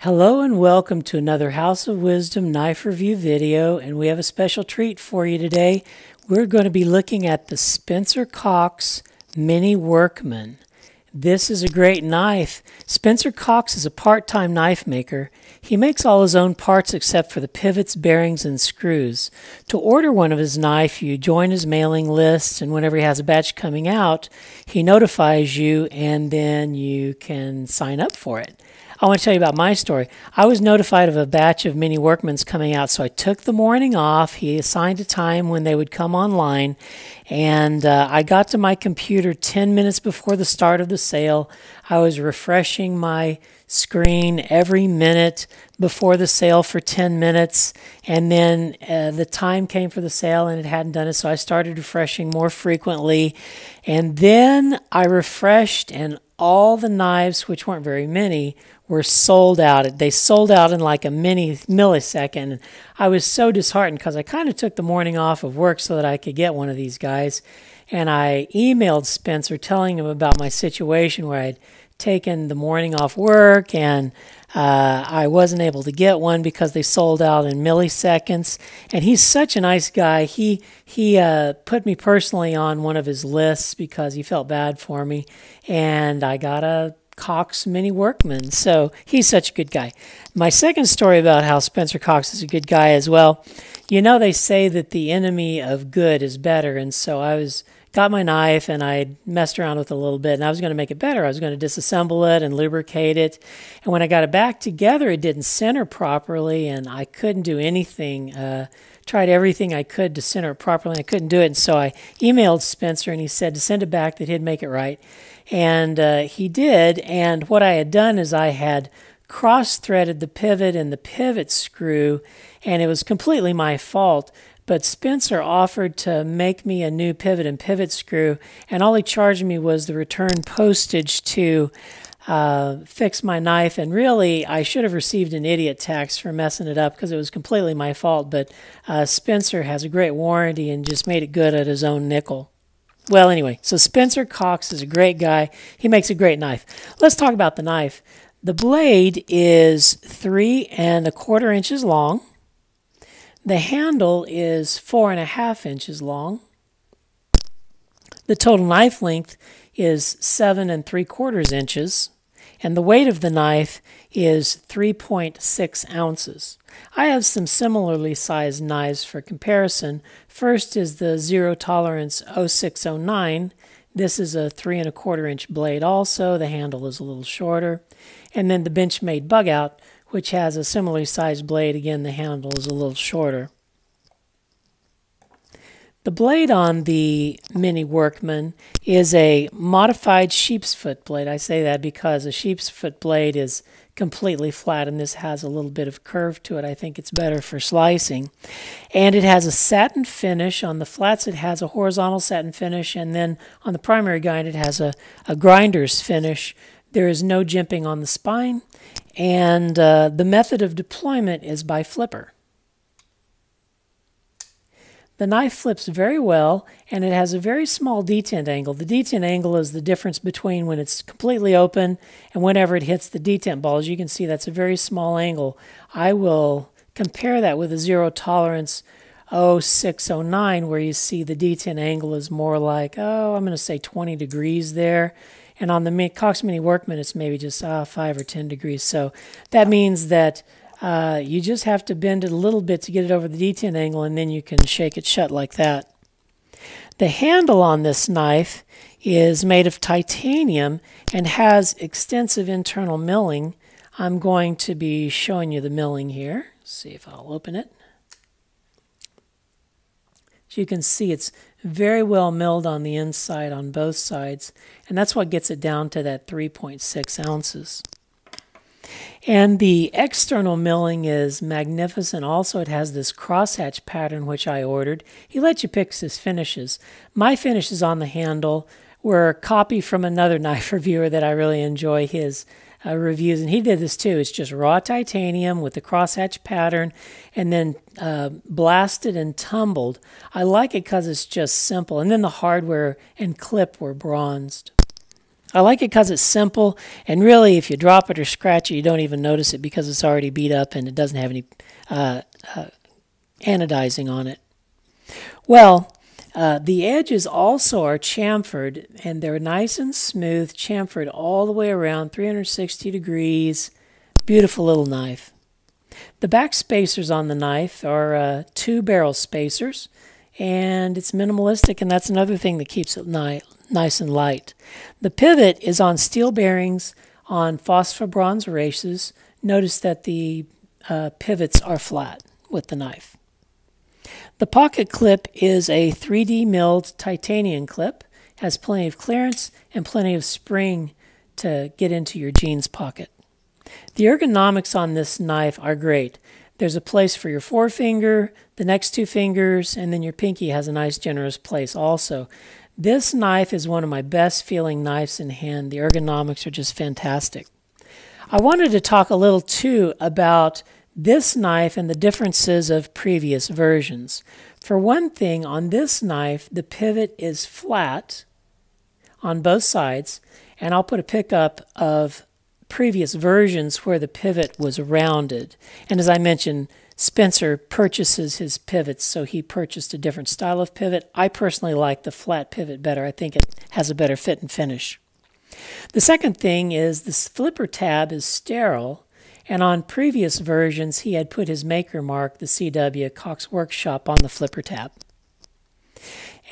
Hello and welcome to another House of Wisdom knife review video, and we have a special treat for you today. We're going to be looking at the Spencer Cox Mini Workman. This is a great knife. Spencer Cox is a part-time knife maker. He makes all his own parts except for the pivots, bearings, and screws. To order one of his knife, you join his mailing list, and whenever he has a batch coming out, he notifies you, and then you can sign up for it. I want to tell you about my story. I was notified of a batch of Mini Workmans coming out, so I took the morning off. He assigned a time when they would come online, and I got to my computer 10 minutes before the start of the sale. I was refreshing my screen every minute before the sale for 10 minutes, and then the time came for the sale and it hadn't done it, so I started refreshing more frequently, and then I refreshed, and all the knives, which weren't very many, were sold out. They sold out in like a millisecond. I was so disheartened because I kind of took the morning off of work so that I could get one of these guys. And I emailed Spencer telling him about my situation where I'd taken the morning off work and I wasn't able to get one because they sold out in milliseconds. And he's such a nice guy. He put me personally on one of his lists because he felt bad for me. And I got a Cox Mini Workman. So he's such a good guy. My second story about how Spencer Cox is a good guy as well. You know, they say that the enemy of good is better. And so got my knife and I messed around with it a little bit, and I was going to make it better. I was going to disassemble it and lubricate it. And when I got it back together, it didn't center properly, and I couldn't do anything. Tried everything I could to center it properly, and I couldn't do it. And so I emailed Spencer, and he said to send it back, that he'd make it right. And he did. And what I had done is I had cross-threaded the pivot and the pivot screw, and it was completely my fault. But Spencer offered to make me a new pivot and pivot screw, and all he charged me was the return postage to fix my knife. And really, I should have received an idiot tax for messing it up because it was completely my fault. But Spencer has a great warranty and just made it good at his own nickel. Well, anyway, so Spencer Cox is a great guy. He makes a great knife. Let's talk about the knife. The blade is 3¼ inches long. The handle is 4½ inches long. The total knife length is 7¾ inches. And the weight of the knife is 3.6 ounces. I have some similarly sized knives for comparison. First is the Zero Tolerance 0609. This is a 3¼ inch blade also. The handle is a little shorter. And then the Benchmade Bug Out, which has a similarly sized blade. Again, the handle is a little shorter. The blade on the Mini Workman is a modified sheep's foot blade. I say that because a sheep's foot blade is completely flat, and this has a little bit of curve to it. I think it's better for slicing. And it has a satin finish. On the flats, it has a horizontal satin finish, and then on the primary guide, it has a grinder's finish. There is no jimping on the spine, and the method of deployment is by flipper. The knife flips very well, and it has a very small detent angle. The detent angle is the difference between when it's completely open and whenever it hits the detent ball. As you can see, that's a very small angle. I will compare that with a Zero Tolerance 0609, where you see the detent angle is more like, I'm going to say 20 degrees there. And on the Cox Mini Workman, it's maybe just 5 or 10 degrees. So that means that you just have to bend it a little bit to get it over the detent angle, and then you can shake it shut like that. The handle on this knife is made of titanium and has extensive internal milling. I'm going to be showing you the milling here. See if I'll open it. As you can see, it's very well milled on the inside on both sides, and that's what gets it down to that 3.6 ounces. And the external milling is magnificent. Also, it has this crosshatch pattern, which I ordered. He lets you pick his finishes. My finishes on the handle were a copy from another knife reviewer that I really enjoy his reviews, and he did this too. It's just raw titanium with the crosshatch pattern and then blasted and tumbled. I like it because it's just simple. And then the hardware and clip were bronzed. I like it because it's simple, and really if you drop it or scratch it, you don't even notice it because it's already beat up and it doesn't have any anodizing on it. Well, the edges also are chamfered, and they're nice and smooth, chamfered all the way around, 360 degrees. Beautiful little knife. The back spacers on the knife are 2 barrel spacers, and it's minimalistic, and that's another thing that keeps it nice and light. The pivot is on steel bearings on phosphor-bronze races. Notice that the pivots are flat with the knife. The pocket clip is a 3D milled titanium clip. Has plenty of clearance and plenty of spring to get into your jeans pocket. The ergonomics on this knife are great. There's a place for your forefinger, the next 2 fingers, and then your pinky has a nice generous place also. This knife is one of my best feeling knives in hand. The ergonomics are just fantastic. I wanted to talk a little too about this knife and the differences of previous versions. For one thing, on this knife, the pivot is flat on both sides, and I'll put a pickup of previous versions where the pivot was rounded. And as I mentioned, Spencer purchases his pivots, so he purchased a different style of pivot. I personally like the flat pivot better. I think it has a better fit and finish. The second thing is this flipper tab is sterile, and on previous versions he had put his maker mark, the CW Cox Workshop, on the flipper tab.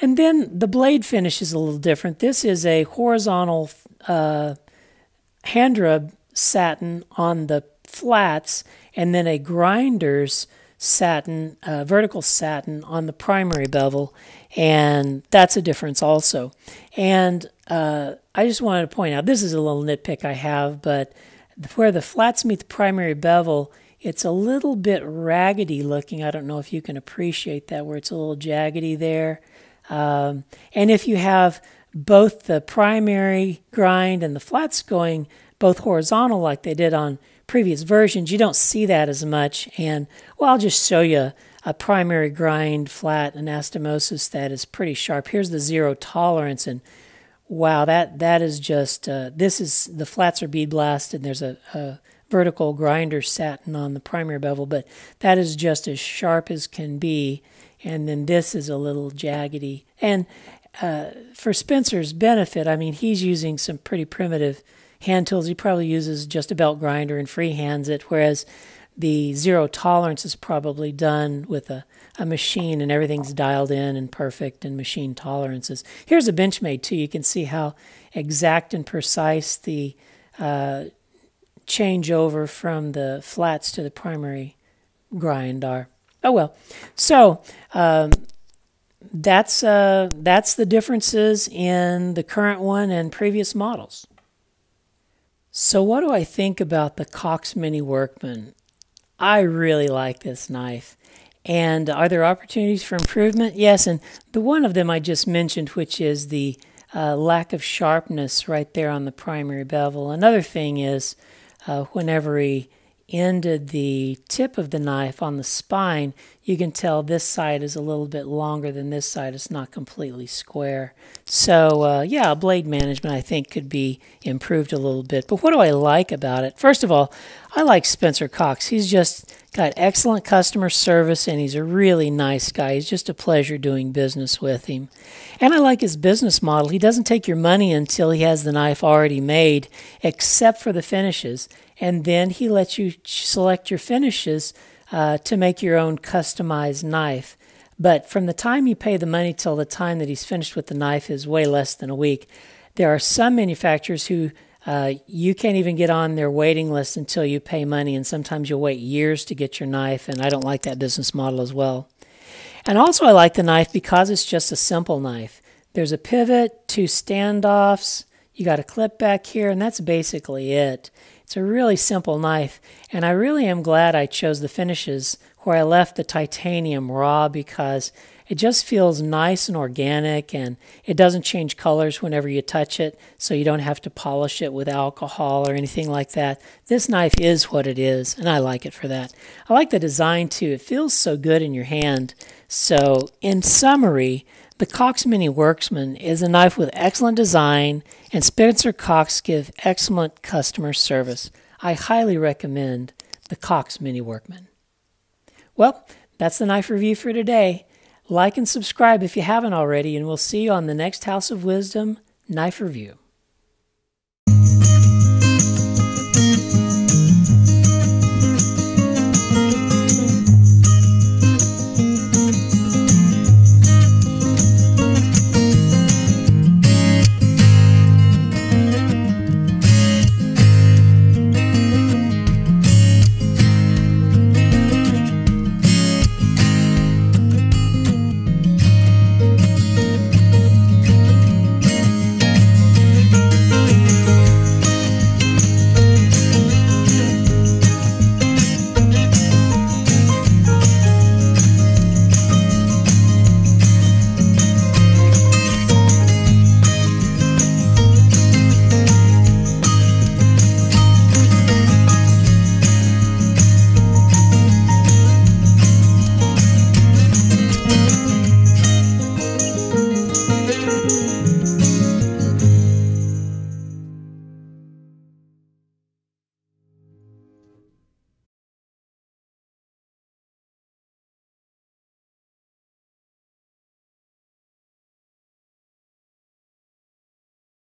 And then the blade finish is a little different. This is a horizontal hand rub satin on the flats, and then a grinder's satin, vertical satin on the primary bevel, and that's a difference also. And I just wanted to point out, this is a little nitpick I have, but where the flats meet the primary bevel, it's a little bit raggedy looking. I don't know if you can appreciate that, where it's a little jaggedy there. And if you have both the primary grind and the flats going both horizontal like they did on previous versions, you don't see that as much. And well, I'll just show you a primary grind flat anastomosis that is pretty sharp. Here's the 0 tolerance, and wow, that is just, this is, the flats are bead blasted, and there's a vertical grinder satin on the primary bevel, but that is just as sharp as can be. And then this is a little jaggedy. And for Spencer's benefit, I mean, he's using some pretty primitive hand tools. He probably uses just a belt grinder and freehands it, whereas the 0 tolerance is probably done with a machine, and everything's dialed in and perfect, and machine tolerances. Here's a Benchmade too. You can see how exact and precise the changeover from the flats to the primary grind are. Oh well, so that's the differences in the current one and previous models. So what do I think about the Cox Mini Workman? I really like this knife. And are there opportunities for improvement? Yes, and the one of them I just mentioned, which is the lack of sharpness right there on the primary bevel. Another thing is whenever he ended the tip of the knife on the spine, you can tell this side is a little bit longer than this side. It's not completely square. So yeah, blade management I think could be improved a little bit. But what do I like about it? First of all, I like Spencer Cox. He's just got excellent customer service, and he's a really nice guy. He's just a pleasure doing business with him. And I like his business model. He doesn't take your money until he has the knife already made, except for the finishes. And then he lets you select your finishes to make your own customized knife. But from the time you pay the money till the time that he's finished with the knife is way less than a week. There are some manufacturers who you can't even get on their waiting list until you pay money, and sometimes you'll wait years to get your knife, and I don't like that business model as well. And also I like the knife because it's just a simple knife. There's a pivot, 2 standoffs, you got a clip back here, and that's basically it. It's a really simple knife, and I really am glad I chose the finishes where I left the titanium raw, because it just feels nice and organic, and it doesn't change colors whenever you touch it, so you don't have to polish it with alcohol or anything like that. This knife is what it is, and I like it for that. I like the design too. It feels so good in your hand. So in summary, the Cox Mini Workman is a knife with excellent design And Spencer Cox give excellent customer service. I highly recommend the Cox Mini Workman. Well, that's the knife review for today. Like and subscribe if you haven't already, and we'll see you on the next House of Wisdom Knife Review.